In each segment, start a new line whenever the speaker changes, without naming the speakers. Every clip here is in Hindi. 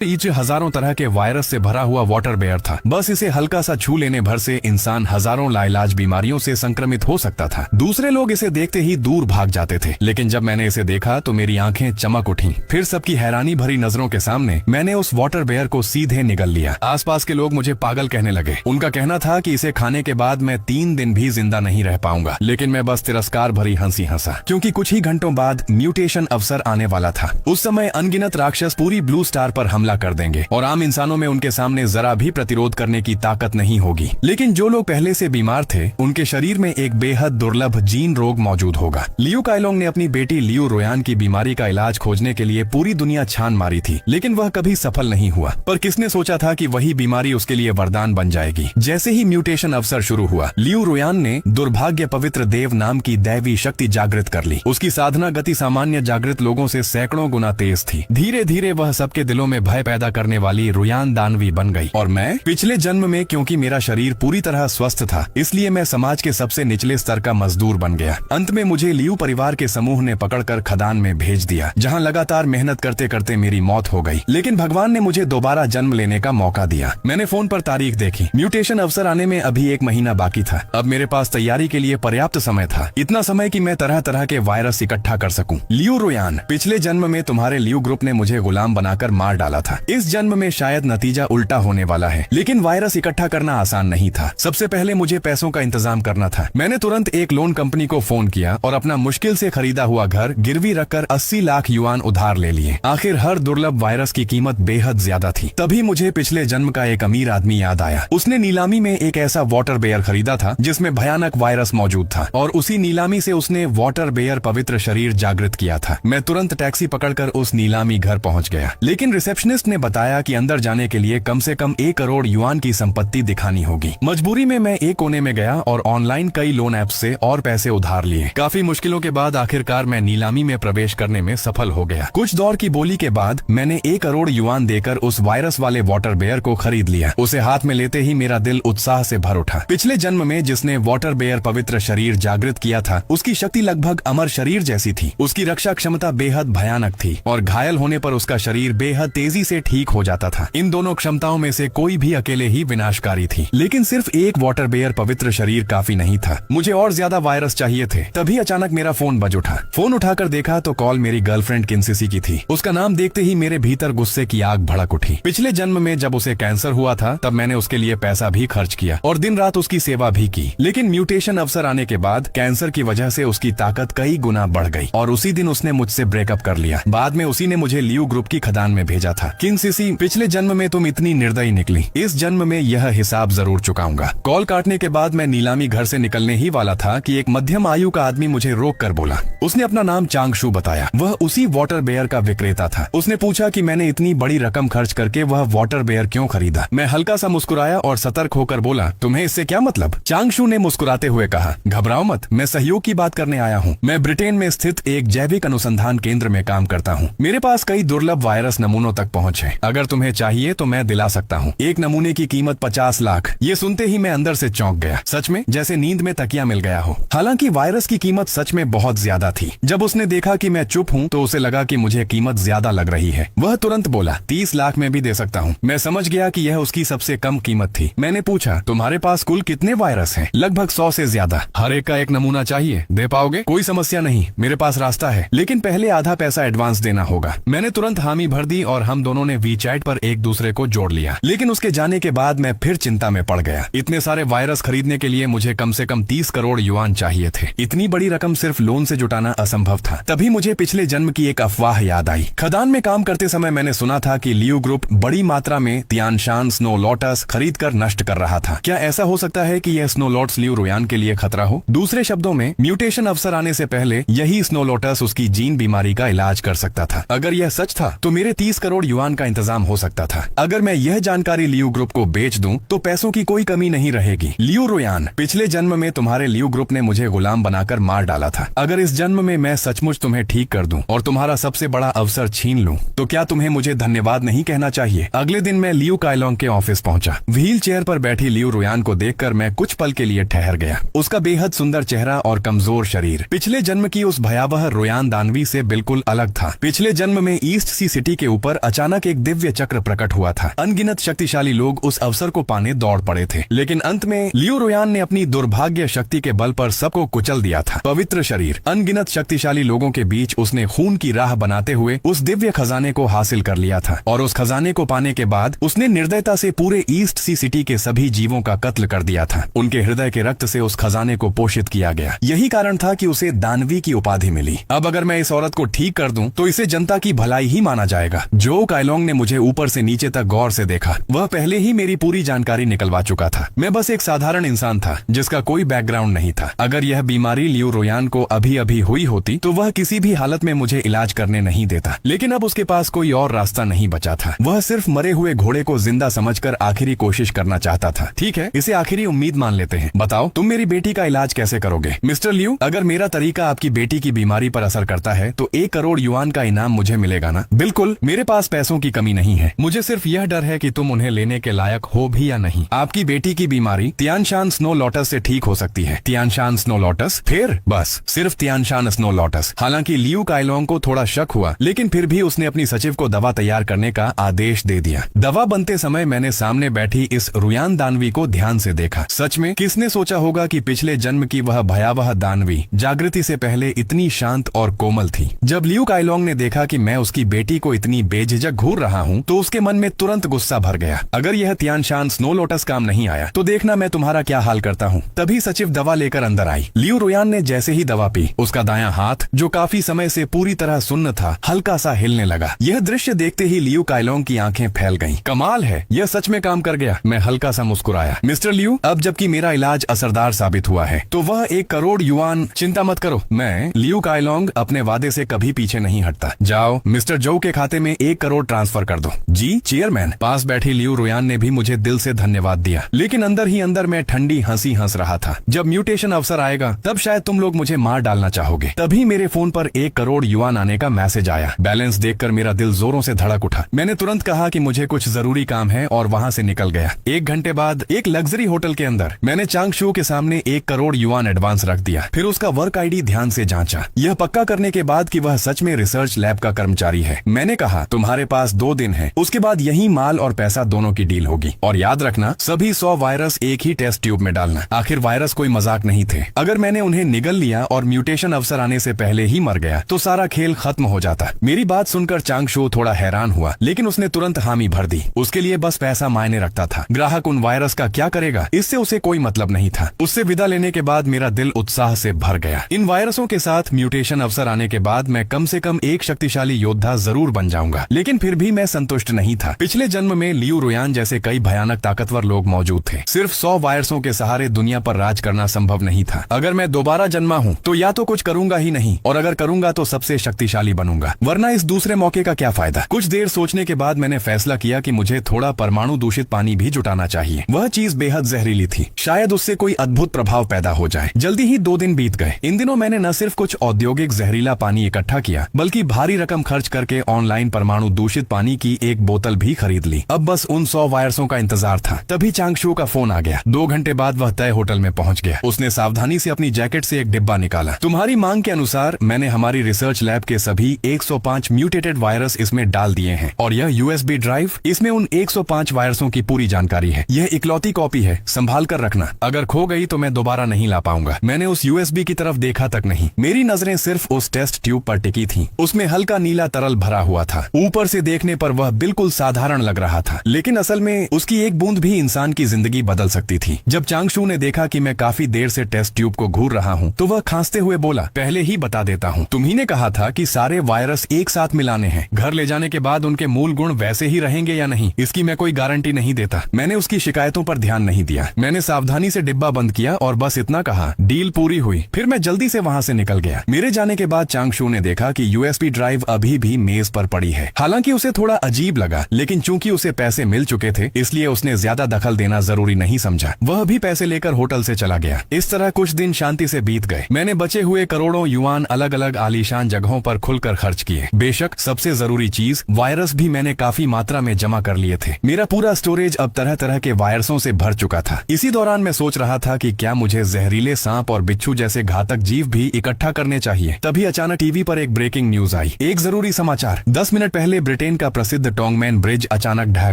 नीचे हजारों तरह के वायरस से भरा हुआ वाटर बेयर था। बस इसे हल्का सा छू लेने भर से इंसान हजारों लाइलाज बीमारियों से संक्रमित हो सकता था। दूसरे लोग इसे देखते ही दूर भाग जाते थे, लेकिन जब मैंने इसे देखा तो मेरी आंखें चमक उठी। फिर सबकी हैरानी भरी नजरों के सामने मैंने उस वाटर बेयर को सीधे निगल लिया। आसपास के लोग मुझे पागल कहने लगे। उनका कहना था कि इसे खाने के बाद मैं 3 दिन भी जिंदा नहीं रह पाऊंगा, लेकिन मैं बस तिरस्कार भरी हंसी हंसा, क्योंकि कुछ ही घंटों बाद म्यूटेशन अवसर आने वाला था। उस समय अनगिनत राक्षस पूरी ब्लू स्टार पर हमला कर देंगे और आम इंसानों में उनके सामने जरा भी प्रतिरोध करने की ताकत नहीं होगी। लेकिन जो लोग पहले से बीमार थे, उनके शरीर में एक बेहद दुर्लभ जीन रोग मौजूद होगा। लियू काइलोंग ने अपनी बेटी लियू रोयान की बीमारी का इलाज खोजने के लिए पूरी दुनिया छान मारी थी, लेकिन वह कभी सफल नहीं हुआ। पर किसने सोचा था कि वही बीमारी उसके लिए वरदान बन जाएगी। जैसे ही म्यूटेशन अवसर शुरू हुआ, लियू रोयान ने दुर्भाग्य पवित्र देव नाम की दैवी शक्ति जागृत कर ली। उसकी साधना गति सामान्य जागृत लोगों से सैकड़ों गुना तेज थी। धीरे धीरे वह सबके दिलों में भय पैदा करने वाली रोयान दानवी बन गई। और मैं पिछले जन्म में, क्योंकि मेरा शरीर पूरी तरह स्वस्थ था, इसलिए मैं समाज के सबसे निचले स्तर का मजदूर बन गया। अंत में मुझे लियू परिवार के समूह ने पकड़कर खदान में भेज दिया, जहां लगातार मेहनत करते करते मेरी मौत हो गई। लेकिन भगवान ने मुझे दोबारा जन्म लेने का मौका दिया। मैंने फोन पर तारीख देखी। म्यूटेशन अवसर आने में अभी 1 महीना बाकी था। अब मेरे पास तैयारी के लिए पर्याप्त समय था, इतना समय कि मैं तरह तरह के वायरस इकट्ठा कर सकूं। लियू रोयान, पिछले जन्म में तुम्हारे लियू ग्रुप ने मुझे गुलाम बनाकर मार डाला था। इस जन्म में शायद नतीजा उल्टा होने वाला है, लेकिन वायरस इकट्ठा करना आसान नहीं था। सबसे पहले मुझे पैसों का इंतजाम करना था। मैंने तुरंत एक लोन कंपनी को फोन किया और अपना मुश्किल से खरीदा हुआ घर गिरवी रखकर 80 लाख युआन उधार ले लिए। आखिर हर दुर्लभ वायरस की कीमत बेहद ज्यादा थी। तभी मुझे पिछले जन्म का एक अमीर आदमी याद आया। उसने नीलामी में एक ऐसा वाटर बेयर खरीदा था जिसमें भयानक वायरस मौजूद था, और उसी नीलामी से उसने वाटर बेयर पवित्र शरीर जागृत किया था। मैं तुरंत टैक्सी पकड़कर उस नीलामी घर पहुंच गया, लेकिन रिसेप्शनिस्ट ने बताया कि अंदर जाने के लिए कम से कम 1 करोड़ युआन की संपत्ति दिखानी होगी। मजबूरी में मैं एक कोने में गया और ऑनलाइन कई लोन ऐप से और पैसे उधार लिए। काफी मुश्किलों के बाद आखिरकार मैं नीलामी में प्रवेश करने में सफल हो गया। कुछ दौर की बोली के बाद मैंने 1 करोड़ युआन देकर उस वायरस वाले वाटर बेयर को खरीद लिया। उसे हाथ में लेते ही मेरा दिल उत्साह से भर उठा। पिछले जन्म में जिसने वाटर बेयर पवित्र शरीर जागृत किया था, उसकी शक्ति लगभग अमर शरीर जैसी थी। उसकी रक्षा क्षमता बेहद भयानक थी और घायल होने पर उसका शरीर बेहद तेजी से ठीक हो जाता था। इन दोनों क्षमताओं में से कोई भी अकेले ही विनाशकारी थी। लेकिन सिर्फ एक वाटर बेयर पवित्र शरीर काफी नहीं था, मुझे और ज्यादा वायरस चाहिए थे। तभी अचानक मेरा फोन बज उठा। फोन उठाकर देखा तो कॉल मेरी गर्लफ्रेंड किंसिसी की थी। उसका नाम देखते ही मेरे भीतर गुस्से की आग भड़क उठी। पिछले जन्म में जब उसे कैंसर हुआ था, तब मैंने उसके लिए पैसा भी खर्च किया और दिन रात उसकी सेवा भी की। लेकिन म्यूटेशन अवसर आने के बाद कैंसर की वजह से उसकी ताकत कई गुना बढ़ गई और उसी दिन उसने मुझसे ब्रेकअप कर लिया। बाद में उसी ने मुझे लियू ग्रुप की खदान में भेजा था। किंसिसी, पिछले जन्म में तुम इतनी निर्दयी निकली, इस जन्म में यह हिसाब जरूर चुकाऊंगा। कॉल काटने के बाद मैं नीलामी घर से निकलने ही वाला था कि एक मध्यम आयु का आदमी मुझे रोक कर बोला। उसने अपना नाम चांगशू बताया। वह उसी वाटर बेयर का विक्रेता था। उसने पूछा कि मैंने इतनी बड़ी रकम खर्च करके वह वाटर बेयर क्यों खरीदा। मैं हल्का सा मुस्कुराया और सतर्क होकर बोला, तुम्हें इससे क्या मतलब? चांगशू ने मुस्कुराते हुए कहा, घबराओ मत, मैं सहयोग की बात करने आया हूँ। मैं ब्रिटेन में स्थित एक जैविक अनुसंधान केंद्र में काम करता हूँ। मेरे पास कई दुर्लभ वायरस नमूनों तक पहुँच है। अगर तुम्हें चाहिए तो मैं दिला सकता हूँ। एक नमूने की कीमत 50 लाख। ये सुनते ही मैं अंदर से चौंक गया। सच में, जैसे नींद में तकिया मिल गया हो। हालांकि वायरस की कीमत सच में बहुत ज्यादा थी। जब उसने देखा कि मैं चुप हूँ तो उसे लगा कि मुझे कीमत ज्यादा लग रही है। वह तुरंत बोला, 30 लाख में भी दे सकता हूँ। मैं समझ गया कि यह उसकी सबसे कम कीमत थी। मैंने पूछा, तुम्हारे पास कुल कितने वायरस हैं? लगभग 100 से ज्यादा। हर एक का एक नमूना चाहिए, दे पाओगे? कोई समस्या नहीं, मेरे पास रास्ता है, लेकिन पहले आधा पैसा एडवांस देना होगा। मैंने तुरंत हामी भर दी और हम दोनों ने वीचैट पर एक दूसरे को जोड़ लिया। लेकिन उसके जाने के बाद मैं फिर चिंता में पड़ गया। इतने सारे वायरस खरीदने के लिए मुझे कम से कम 30 करोड़ युआन चाहिए थे। इतनी बड़ी रकम सिर्फ लोन से जुटाना असंभव था। तभी मुझे पिछले जन्म की एक अफवाह याद आई। खदान में काम करते समय मैंने सुना था कि लियू ग्रुप बड़ी मात्रा में तियानशान स्नो लोटस खरीद कर नष्ट कर रहा था। क्या ऐसा हो सकता है कि यह स्नो लोटस लियू रोयान के लिए खतरा हो? दूसरे शब्दों में, म्यूटेशन अवसर आने से पहले यही स्नो लोटस उसकी जीन बीमारी का इलाज कर सकता था। अगर यह सच था तो मेरे 30 करोड़ युआन का इंतजाम हो सकता था। अगर मैं यह जानकारी लियू ग्रुप को बेच दूं तो पैसों की कोई कमी नहीं रहेगी। लियू रोयान, पिछले जन्म में तुम्हारे लियू ग्रुप ने मुझे गुलाम बनाकर मार डाला था। अगर इस जन्म में मैं सचमुच तुम्हें ठीक कर दूं और तुम्हारा सबसे बड़ा अवसर छीन लूं, तो क्या तुम्हें मुझे धन्यवाद नहीं कहना चाहिए? अगले दिन मैं लियू काइलोंग के ऑफिस पहुंचा। व्हील चेयर पर बैठी लियू रोयान को देखकर मैं कुछ पल के लिए ठहर गया। उसका बेहद सुंदर चेहरा और कमजोर शरीर पिछले जन्म की उस भयावह रोयान दानवी से बिल्कुल अलग था। पिछले जन्म में ईस्ट सी सिटी के ऊपर अचानक अचानक एक दिव्य चक्र प्रकट हुआ था। अनगिनत शक्तिशाली लोग उस अवसर को पाने दौड़ पड़े थे, लेकिन अंत में लियू रोयान ने अपनी दुर्भाग्य शक्ति के बल पर सबको कुचल दिया था। पवित्र शरीर, अनगिनत शक्तिशाली लोगों के बीच उसने खून की राह बनाते हुए उस दिव्य खजाने को हासिल कर लिया था, और उस खजाने को पाने के बाद उसने निर्दयता से पूरे ईस्ट सी सिटी के सभी जीवों का कत्ल कर दिया था। उनके हृदय के रक्त से उस खजाने को पोषित किया गया। यही कारण था कि उसे दानवी की उपाधि मिली। अब अगर मैं इस औरत को ठीक कर दूं तो इसे जनता की भलाई ही माना जाएगा। जो कायलोंग ने मुझे ऊपर से नीचे तक गौर से देखा, वह पहले ही मेरी पूरी जानकारी निकलवा चुका था। मैं बस एक साधारण इंसान था जिसका कोई बैकग्राउंड नहीं था। अगर यह बीमारी लियू रोयान को अभी अभी हुई होती तो वह किसी भी हालत में मुझे इलाज करने नहीं देता, लेकिन अब उसके पास कोई और रास्ता नहीं बचा था। वह सिर्फ मरे हुए घोड़े को जिंदा समझकर आखिरी कोशिश करना चाहता था। ठीक है, इसे आखिरी उम्मीद मान लेते हैं। बताओ, तुम मेरी बेटी का इलाज कैसे करोगे? मिस्टर लियू, अगर मेरा तरीका आपकी बेटी की बीमारी पर असर करता है तो 1 करोड़ युआन का इनाम मुझे मिलेगा ना? बिल्कुल, मेरे पास पैसों की कमी नहीं है। मुझे सिर्फ यह डर है कि तुम उन्हें लेने के लायक हो भी या नहीं। आपकी बेटी की बीमारी तियानशान स्नो लोटस से ठीक हो सकती है। Tianshan snow lotus? फिर बस सिर्फ तियानशान स्नो लोटस। हालांकि लियू कायलोंग को थोड़ा शक हुआ, लेकिन फिर भी उसने अपनी सचिव को दवा तैयार करने का आदेश दे दिया। दवा बनते समय मैंने सामने बैठी इस रुयान दानवी को ध्यान से देखा। सच में किसने सोचा होगा कि पिछले जन्म की वह भयावह दानवी जागृति से पहले इतनी शांत और कोमल थी। जब लियू कायलोंग ने देखा कि मैं उसकी बेटी को इतनी बेझिझक घूर रहा हूँ तो उसके मन में तुरंत गुस्सा भर गया। अगर यह तियानशान स्नो लोटस काम नहीं आया तो देखना मैं तुम्हारा क्या हाल करता हूँ। तभी सचिव दवा लेकर अंदर आई। लियू रोयान ने जैसे ही दवा पी, उसका दायां हाथ जो काफी समय से पूरी तरह सुन्न था, हल्का सा हिलने लगा। यह दृश्य देखते ही लियू कायलोंग की आंखें फैल गईं। कमाल है, यह सच में काम कर गया। मैं हल्का सा मुस्कुराया। मिस्टर लियू, अब जबकि मेरा इलाज असरदार साबित हुआ है तो वह 1 करोड़ युआन। चिंता मत करो, मैं लियू कायलोंग अपने वादे से कभी पीछे नहीं हटता। जाओ, मिस्टर जो के खाते में 1 करोड़ ट्रांसफर कर दो। जी चेयरमैन। पास बैठी लियू रोयान ने भी मुझे दिल से धन्यवाद दिया, लेकिन अंदर ही अंदर मैं ठंडी हंसी हंस रहा था। जब म्यूटेशन अवसर आएगा तब शायद तुम लोग मुझे मार डालना चाहोगे। तभी मेरे फोन पर 1 करोड़ युआन आने का मैसेज आया। बैलेंस देखकर मेरा दिल जोरों से धड़क उठा। मैंने तुरंत कहा कि मुझे कुछ जरूरी काम है और वहाँ से निकल गया। 1 घंटे बाद एक लग्जरी होटल के अंदर मैंने चांगशू के सामने 1 करोड़ युआन एडवांस रख दिया। फिर उसका वर्क आईडी ध्यान से जांचा। यह पक्का करने के बाद कि वह सच में रिसर्च लैब का कर्मचारी है, मैंने कहा तुम्हारे पास 2 दिन है, उसके बाद यही माल और पैसा दोनों की डील होगी। और याद रखना, सभी 100 वायरस एक ही टेस्ट ट्यूब में डालना। आखिर वायरस कोई मजाक नहीं थे। अगर मैंने उन्हें निगल लिया और म्यूटेशन अवसर आने से पहले ही मर गया तो सारा खेल खत्म हो जाता। मेरी बात सुनकर चांगशू थोड़ा हैरान हुआ, लेकिन उसने तुरंत हामी भर दी। उसके लिए बस पैसा मायने रखता था। ग्राहक उन वायरस का क्या करेगा, इससे उसे कोई मतलब नहीं था। उससे विदा लेने के बाद मेरा दिल उत्साह से भर गया। इन वायरसों के साथ म्यूटेशन अवसर आने के बाद मैं कम से कम एक शक्तिशाली योद्धा जरूर बन जाऊंगा। लेकिन फिर भी मैं संतुष्ट नहीं था। पिछले जन्म में लियू रोयान जैसे कई भयानक ताकतवर लोग मौजूद थे। सिर्फ 100 वायरसों के सहारे दुनिया पर राज करना संभव नहीं था। अगर मैं दोबारा जन्मा हूँ तो या तो कुछ करूंगा ही नहीं, और अगर करूंगा तो सबसे शक्तिशाली बनूंगा, वरना इस दूसरे मौके का क्या फायदा। कुछ देर सोचने के बाद मैंने फैसला किया कि मुझे थोड़ा परमाणु दूषित पानी भी जुटाना चाहिए। वह चीज बेहद जहरीली थी, शायद उससे कोई अद्भुत प्रभाव पैदा हो जाए। जल्दी ही 2 दिन बीत गए। इन दिनों मैंने न सिर्फ कुछ औद्योगिक जहरीला पानी इकट्ठा किया, बल्कि भारी रकम खर्च करके ऑनलाइन परमाणु दूषित पानी की एक बोतल भी खरीद ली। अब बस उन 100 वायरसों का इंतजार था। तभी चांगशू का फोन आ गया। 2 घंटे बाद वह तय होटल में पहुंच गया। उसने सावधानी से अपनी जैकेट से एक डिब्बा निकाला। तुम्हारी मांग के अनुसार मैंने हमारी रिसर्च लैब के सभी 105 म्यूटेटेड वायरस इसमें डाल दिए हैं, और यह यूएसबी ड्राइव, इसमें उन 105 वायरसों की पूरी जानकारी है। यह इकलौती कॉपी है, संभाल कर रखना। अगर खो गई तो मैं दोबारा नहीं ला पाऊंगा। मैंने उस यूएसबी की तरफ देखा तक नहीं। मेरी नजरें सिर्फ उस टेस्ट ट्यूब पर टिकी थीं। उसमें हल्का नीला तरल भरा हुआ था। ऊपर से देखने पर वह बिल्कुल साधारण लग रहा था, लेकिन असल में उसकी एक बूंद भी इंसान की जिंदगी बदल सकती थी। जब चांगशू ने देखा कि मैं काफी देर से टेस्ट ट्यूब को घूर रहा हूँ तो वह खांसते हुए बोला, पहले ही बता देता हूँ, तुम्ही ने कहा था कि सारे वायरस एक साथ मिलाने हैं। घर ले जाने के बाद उनके मूल गुण वैसे ही रहेंगे या नहीं, इसकी मैं कोई गारंटी नहीं देता। मैंने उसकी शिकायतों पर ध्यान नहीं दिया। मैंने सावधानी से डिब्बा बंद किया और बस इतना कहा, डील पूरी हुई। फिर मैं जल्दी से वहाँ से निकल गया। मेरे जाने के बाद चांगशू ने देखा कि यूएसबी ड्राइव अभी भी मेज पर पड़ी है। हालांकि उसे थोड़ा अजीब लगा, लेकिन चूंकि उसे पैसे मिल चुके थे इसलिए उसने ज्यादा दखल देना जरूरी नहीं समझा। वह भी पैसे लेकर होटल से चला गया। इस तरह कुछ दिन शांति से बीत गए। मैंने बचे हुए करोड़ों युआन अलग अलग आलीशान जगहों पर खुलकर खर्च किए। बेशक सबसे जरूरी चीज वायरस भी मैंने काफी मात्रा में जमा कर लिए थे। मेरा पूरा स्टोरेज अब तरह तरह के वायरसों से भर चुका था। इसी दौरान मैं सोच रहा था कि क्या मुझे जहरीले सांप और बिच्छू जैसे घातक जीव भी इकट्ठा करने चाहिए। तभी अचानक टीवी पर एक ब्रेकिंग न्यूज आई। एक जरूरी समाचार। 10 मिनट पहले ब्रिटेन ब्रिटेन का प्रसिद्ध टोंगमैन ब्रिज अचानक ढह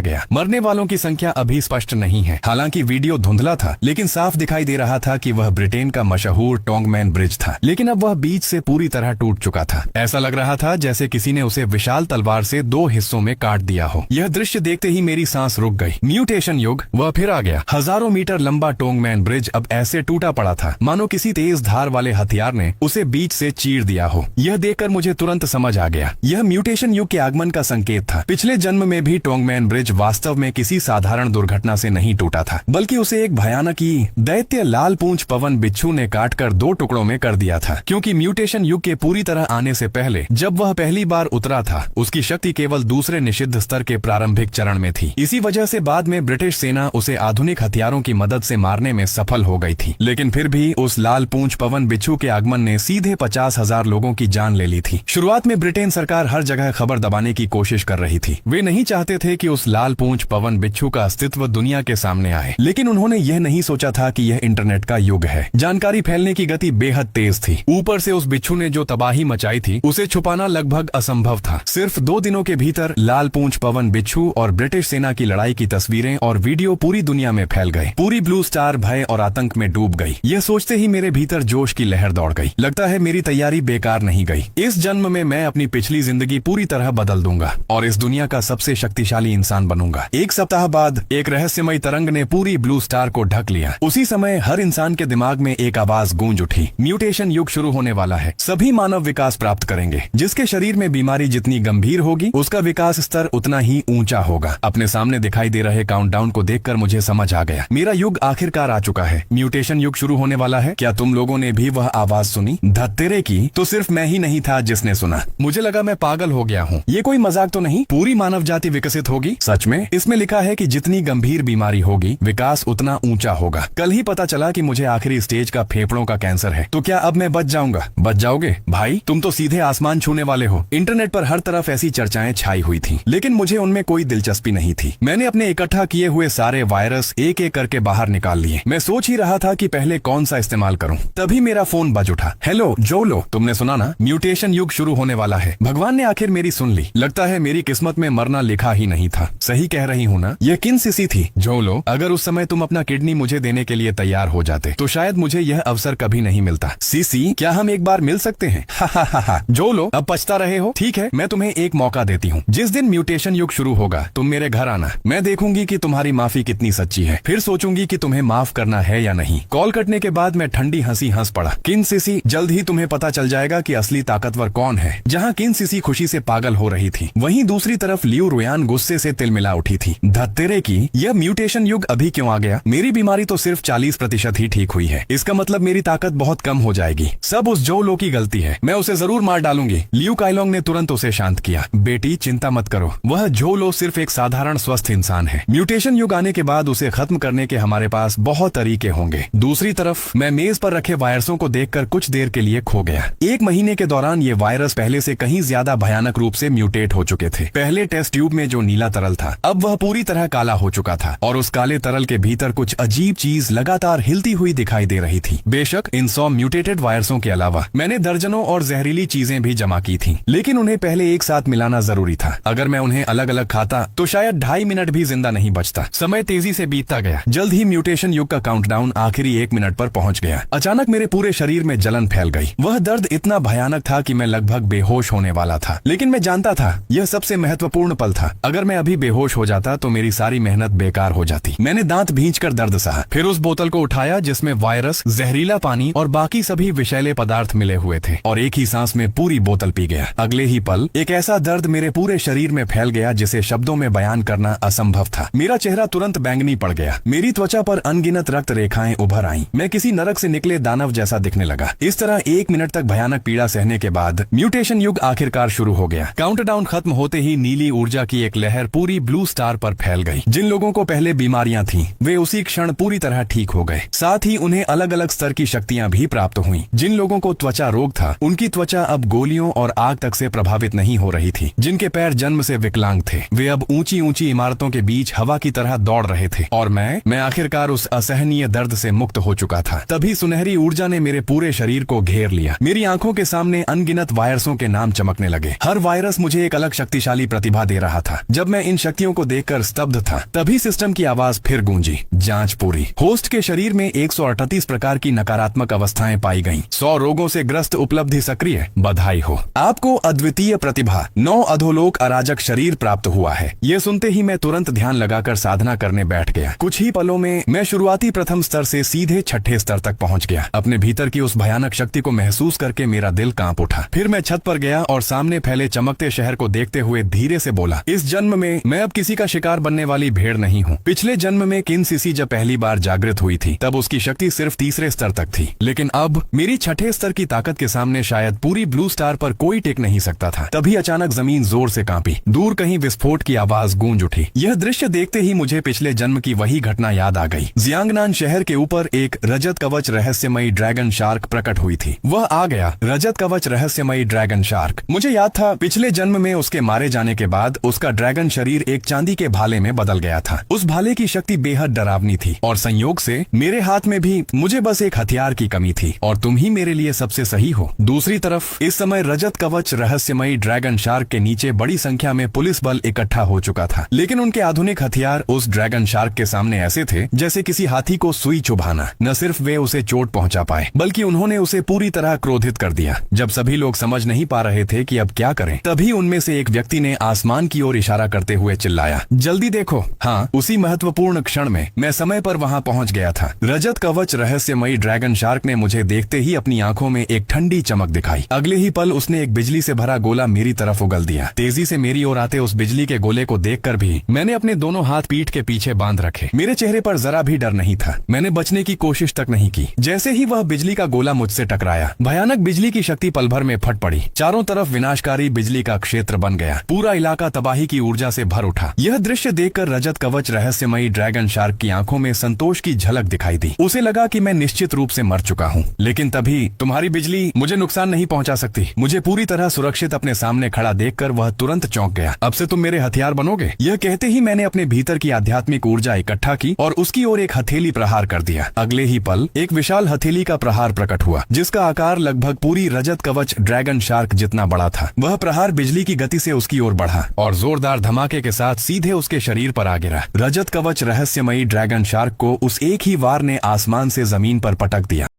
गया। मरने वालों की संख्या अभी स्पष्ट नहीं है। हालांकि वीडियो धुंधला था, लेकिन साफ दिखाई दे रहा था कि वह ब्रिटेन का मशहूर टोंगमैन ब्रिज था। लेकिन अब वह बीच से पूरी तरह टूट चुका था। ऐसा लग रहा था जैसे किसी ने उसे विशाल तलवार से 2 हिस्सों में काट दिया हो। यह दृश्य देखते ही मेरी सांस रुक गई। म्यूटेशन युग वह फिर आ गया। हजारों मीटर लंबा टोंगमैन ब्रिज अब ऐसे टूटा पड़ा था मानो किसी तेज धार वाले हथियार ने उसे बीच से चीर दिया हो। यह देखकर मुझे तुरंत समझ आ गया, यह म्यूटेशन युग के आगमन का संकेत था। पिछले जन्म में भी टोंगमैन ब्रिज वास्तव में किसी साधारण दुर्घटना से नहीं टूटा था, बल्कि उसे एक भयानक ही दैत्य लाल पूंछ पवन बिच्छू ने काटकर 2 टुकड़ों में कर दिया था। क्योंकि म्यूटेशन युग के पूरी तरह आने से पहले जब वह पहली बार उतरा था, उसकी शक्ति केवल दूसरे निषिद्ध स्तर के प्रारंभिक चरण में थी। इसी वजह से बाद में ब्रिटिश सेना उसे आधुनिक हथियारों की मदद से मारने में सफल हो गई थी। लेकिन फिर भी उस लाल पूंछ पवन बिच्छू के आगमन ने सीधे 50,000 लोगों की जान ले ली थी। शुरुआत में ब्रिटेन सरकार हर जगह खबर दबाने की कोशिश कर रही थी। वे नहीं चाहते थे कि उस लाल पूंछ पवन बिच्छू का अस्तित्व दुनिया के सामने आए। लेकिन उन्होंने यह नहीं सोचा था कि यह इंटरनेट का युग है। जानकारी फैलने की गति बेहद तेज थी। ऊपर से उस बिच्छू ने जो तबाही मचाई थी, उसे छुपाना लगभग असंभव था। सिर्फ 2 दिनों के भीतर लाल पूंछ पवन बिच्छू और ब्रिटिश सेना की लड़ाई की तस्वीरें और वीडियो पूरी दुनिया में फैल गए। पूरी ब्लू स्टार भय और आतंक में डूब गई। यह सोचते ही मेरे भीतर जोश की लहर दौड़ गई। लगता है मेरी तैयारी बेकार नहीं गई। इस जन्म में मैं अपनी पिछली जिंदगी पूरी तरह बदल दूंगा और इस दुनिया का सबसे शक्तिशाली इंसान बनूंगा। 1 सप्ताह बाद एक रहस्यमय तरंग ने पूरी ब्लू स्टार को ढक लिया। उसी समय हर इंसान के दिमाग में एक आवाज गूंज उठी, म्यूटेशन युग शुरू होने वाला है। सभी मानव विकास प्राप्त करेंगे। जिसके शरीर में बीमारी जितनी गंभीर होगी, उसका विकास स्तर उतना ही ऊंचा होगा। अपने सामने दिखाई दे रहे काउंटडाउन को देखकर मुझे समझ आ गया, मेरा युग आखिरकार आ चुका है। म्यूटेशन युग शुरू होने वाला है। क्या तुम लोगों ने भी वह आवाज सुनी? धत्तेरे की तो सिर्फ मैं ही नहीं था जिसने सुना। मुझे लगा मैं पागल हो गया हूँ। ये कोई मजाक तो नहीं? पूरी मानव जाति विकसित होगी? सच में? इसमें लिखा है कि जितनी गंभीर बीमारी होगी, विकास उतना ऊंचा होगा। कल ही पता चला कि मुझे आखिरी स्टेज का फेफड़ों का कैंसर है। तो क्या अब मैं बच जाऊंगा? बच जाओगे? भाई तुम तो सीधे आसमान छूने वाले हो। इंटरनेट पर हर तरफ ऐसी चर्चाएं छाई हुई थी, लेकिन मुझे उनमें कोई दिलचस्पी नहीं थी। मैंने अपने इकट्ठा किए हुए सारे वायरस एक एक करके बाहर निकाल लिए। मैं सोच ही रहा था कि पहले कौन सा इस्तेमाल करूं, तभी मेरा फोन बज उठा। हेलो जोलो, तुमने सुना ना, म्यूटेशन युग शुरू होने वाला है। भगवान ने आखिर मेरी सुन ली। लगता है मेरी किस्मत में मरना लिखा ही नहीं था। सही कह रही हूँ ना? यह किन सिसी थी? जोलो, अगर उस समय तुम अपना किडनी मुझे देने के लिए तैयार हो जाते तो शायद मुझे यह अवसर कभी नहीं मिलता। सीसी, क्या हम एक बार मिल सकते हैं? हा। जोलो, अब पछता रहे हो? ठीक है, मैं तुम्हें एक मौका देती हूँ। जिस दिन म्यूटेशन युग शुरू होगा, तुम मेरे घर आना। मैं देखूंगी कि तुम्हारी माफी कितनी सच्ची है। फिर सोचूंगी कि तुम्हें माफ करना है या नहीं। कॉल कटने के बाद मैं ठंडी हंसी हंस पड़ा। किन सिसी, जल्द ही तुम्हें पता चल जाएगा कि असली ताकतवर कौन है। जहाँ किन सिसी खुशी से पागल हो रही थी, वहीं दूसरी तरफ लियू रुयान गुस्से से तिलमिला उठी थी। धत्तेरे की, यह म्यूटेशन युग अभी क्यों आ गया? मेरी बीमारी तो सिर्फ 40% ही ठीक हुई है। इसका मतलब मेरी ताकत बहुत कम हो जाएगी। सब उस जोलो की गलती है। मैं उसे जरूर मार डालूंगी। लियू काइलोंग ने तुरंत उसे शांत किया। बेटी चिंता मत करो, वह जोलो सिर्फ एक साधारण स्वस्थ इंसान है। म्यूटेशन युग आने के बाद उसे खत्म करने के हमारे पास बहुत तरीके होंगे। दूसरी तरफ मैं मेज पर रखे वायरसों को देखकर कुछ देर के लिए खो गया। 1 महीने के दौरान ये वायरस पहले से कहीं ज्यादा भयानक रूप से म्यूटेट हो चुके थे। पहले टेस्ट ट्यूब में जो नीला तरल था, अब वह पूरी तरह काला हो चुका था और उस काले तरल के भीतर कुछ अजीब चीज लगातार हिलती हुई दिखाई दे रही थी। बेशक इन 100 म्यूटेटेड वायरसों के अलावा मैंने दर्जनों और जहरीली चीजें भी जमा की थी, लेकिन उन्हें पहले एक साथ मिलाना जरूरी था। अगर मैं उन्हें अलग अलग खाता तो शायद 2.5 मिनट भी जिंदा नहीं बचता। समय तेजी से बीतता गया। जल्द ही म्यूटेशन युग का काउंटडाउन आखिरी 1 मिनट पर पहुंच गया। अचानक मेरे पूरे शरीर में जलन फैल गई। वह दर्द इतना भयानक था कि मैं लगभग बेहोश होने वाला था। लेकिन मैं जानता था यह सबसे महत्वपूर्ण पल था। अगर मैं अभी बेहोश हो जाता तो मेरी सारी मेहनत बेकार हो जाती। मैंने दांत भींचकर दर्द सहा, फिर उस बोतल को उठाया जिसमें वायरस, जहरीला पानी और बाकी सभी विषैले पदार्थ मिले हुए थे और एक ही सांस में पूरी बोतल पी गया। अगले ही पल एक ऐसा दर्द मेरे पूरे शरीर में फैल गया जिसे शब्दों में बयान करना असंभव था। मेरा चेहरा तुरंत बैंगनी पड़ गया। मेरी त्वचा पर अनगिनत रक्त रेखाएं उभर आईं। मैं किसी नरक से निकले दानव जैसा दिखने लगा। इस तरह 1 मिनट तक भयानक पीड़ा सहने के बाद म्यूटेशन युग आखिरकार शुरू हो गया। काउंटडाउन खत्म होते ही नीली ऊर्जा की एक लहर पूरी ब्लू स्टार पर फैल गई। जिन लोगों को पहले बीमारियां थीं, वे उसी क्षण पूरी तरह ठीक हो गए। साथ ही उन्हें अलग अलग स्तर की शक्तियां भी प्राप्त हुईं। जिन लोगों को त्वचा रोग था, उनकी त्वचा अब गोलियों और आग तक से प्रभावित नहीं हो रही थी। जिनके पैर जन्म से विकलांग थे, वे अब ऊंची ऊंची इमारतों के बीच हवा की तरह दौड़ रहे थे। और मैं आखिरकार उस असहनीय दर्द से मुक्त हो चुका था। तभी सुनहरी ऊर्जा ने मेरे पूरे शरीर को घेर लिया। मेरी आंखों के सामने अनगिनत वायरसों के नाम चमकने लगे। हर वायरस मुझे एक अलग शक्तिशाली प्रतिभा दे रहा था। जब मैं इन शक्तियों को देखकर स्तब्ध था, तभी सिस्टम की आवाज फिर गूंजी, जांच पूरी। होस्ट के शरीर में 138 प्रकार की नकारात्मक अवस्थाएं पाई गईं। 100 रोगों से ग्रस्त उपलब्धि सक्रिय। बधाई हो, आपको अद्वितीय प्रतिभा 9 अधोलोक अराजक शरीर प्राप्त हुआ है। ये सुनते ही मैं तुरंत ध्यान लगाकर साधना करने बैठ गया। कुछ ही पलों में मैं शुरुआती प्रथम स्तर से सीधे छठे स्तर तक पहुंच गया। अपने भीतर की उस भयानक शक्ति को महसूस करके मेरा दिल कांप उठा। फिर मैं छत पर गया और सामने फैले चमकते शहर को देखते हुए धीरे से बोला, इस जन्म में मैं अब किसी का शिकार बनने वाली भेड़ नहीं हूँ। पिछले जन्म में किन सिसी जब पहली बार जागृत हुई थी, तब उसकी शक्ति सिर्फ तीसरे स्तर तक थी, लेकिन अब मेरी छठे स्तर की ताकत के सामने शायद पूरी ब्लू स्टार पर कोई टिक नहीं सकता था। तभी अचानक जमीन जोर से कांपी। दूर कहीं विस्फोट की आवाज गूंज उठी। यह दृश्य देखते ही मुझे पिछले जन्म की वही घटना याद आ गई। जियांगनान शहर के ऊपर एक रजत कवच रहस्यमयी ड्रैगन शार्क प्रकट हुई थी। वह आ गया, रजत कवच रहस्यमयी ड्रैगन शार्क। मुझे याद था पिछले जन्म में उसके मारे जाने के बाद उसका ड्रैगन शरीर एक चांदी के भाले में बदल गया था। उस भाले की शक्ति बेहद डरावनी थी और संयोग से मेरे हाथ में भी मुझे बस एक हथियार की कमी थी और तुम ही मेरे लिए सबसे सही हो। दूसरी तरफ इस समय रजत कवच रहस्यमयी ड्रैगन शार्क के नीचे बड़ी संख्या में पुलिस बल इकट्ठा हो चुका था, लेकिन उनके आधुनिक हथियार उस ड्रैगन शार्क के सामने ऐसे थे जैसे किसी हाथी को सुई चुभाना। न सिर्फ वे उसे चोट पहुंचा पाए, बल्कि उन्होंने उसे पूरी तरह क्रोधित कर दिया। जब सभी लोग समझ नहीं पा रहे थे कि अब क्या करें, तभी उनमें से एक व्यक्ति ने आसमान की ओर इशारा करते हुए चिल्लाया, जल्दी देखो। हाँ, उसी महत्वपूर्ण क्षण में मैं समय पर वहां पहुंच गया था। रजत कवच रहस्यमयी ड्रैगन शार्क ने मुझे देखते ही अपनी आंखों में एक ठंडी चमक दिखाई। अगले ही पल उसने एक बिजली से भरा गोला मेरी तरफ उगल दिया। तेजी से मेरी ओर आते उस बिजली के गोले को देखकर भी मैंने अपने दोनों हाथ पीठ के पीछे बांध रखे। मेरे चेहरे पर जरा भी डर नहीं था। मैंने बचने की कोशिश तक नहीं की। जैसे ही वह बिजली का गोला मुझसे टकराया, भयानक बिजली की शक्ति पल भर में फट पड़ी। चारों तरफ विनाशकारी बिजली का क्षेत्र बन गया। पूरा इलाका तबाही की ऊर्जा से भर उठा। यह दृश्य देखकर रजत कवच रहस्यमयी ड्रैगन शार्क की आंखों में संतोष की झलक दिखाई दी। उसे लगा कि मैं निश्चित रूप से मर चुका हूँ, लेकिन तभी तुम्हारी बिजली मुझे नुकसान नहीं पहुंचा सकती। मुझे पूरी तरह सुरक्षित अपने सामने खड़ा देखकर वह तुरंत चौंक गया। अब से तुम मेरे हथियार बनोगे? यह कहते ही मैंने अपने भीतर की आध्यात्मिक ऊर्जा इकट्ठा की और उसकी ओर एक हथेली प्रहार कर दिया। अगले ही पल एक विशाल हथेली का प्रहार प्रकट हुआ, जिसका आकार लगभग पूरी रजत कवच ड्रैगन शार्क जितना बड़ा था। वह प्रहार बिजली की गति से उसकी ओर बढ़ा और जोरदार धमाके के साथ सीधे उसके शरीर पर आ गिरा। रजत कवच रहस्यमयी ड्रैगन शार्क को उस एक ही वार ने आसमान से जमीन पर पटक दिया।